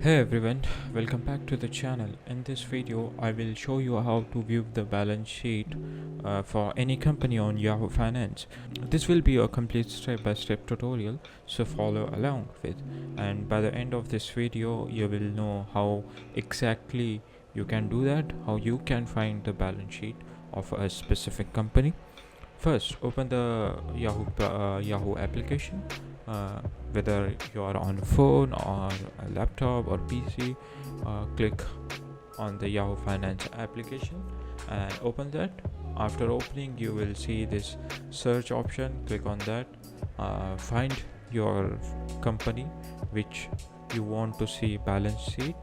Hey everyone, welcome back to the channel. In this video, I will show you how to view the balance sheet for any company on Yahoo Finance. This will be a complete step-by-step tutorial, so follow along with. And by the end of this video, you will know how exactly you can do that, how you can find the balance sheet of a specific company. First, open the Yahoo application. Whether you are on a phone or a laptop or PC, click on the Yahoo Finance application and open that. After opening, you will see this search option. Click on that. Find your company which you want to see balance sheet.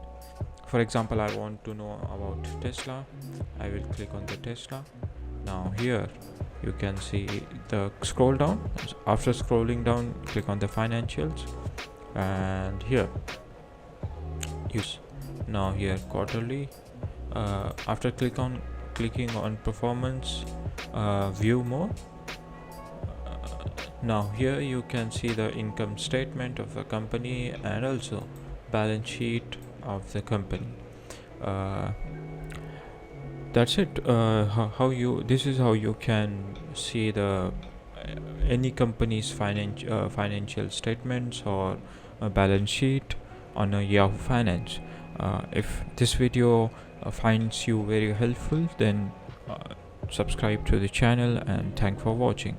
For example, I want to know about Tesla. I will click on the Tesla. Now here you can see the scroll down. After scrolling down, click on the financials, and here use now here quarterly. After clicking on performance, view more. Now here you can see the income statement of the company and also balance sheet of the company. That's it. How you this is how you can see the any company's financial statements or a balance sheet on a Yahoo Finance. If this video finds you very helpful, then subscribe to the channel, and thank for watching.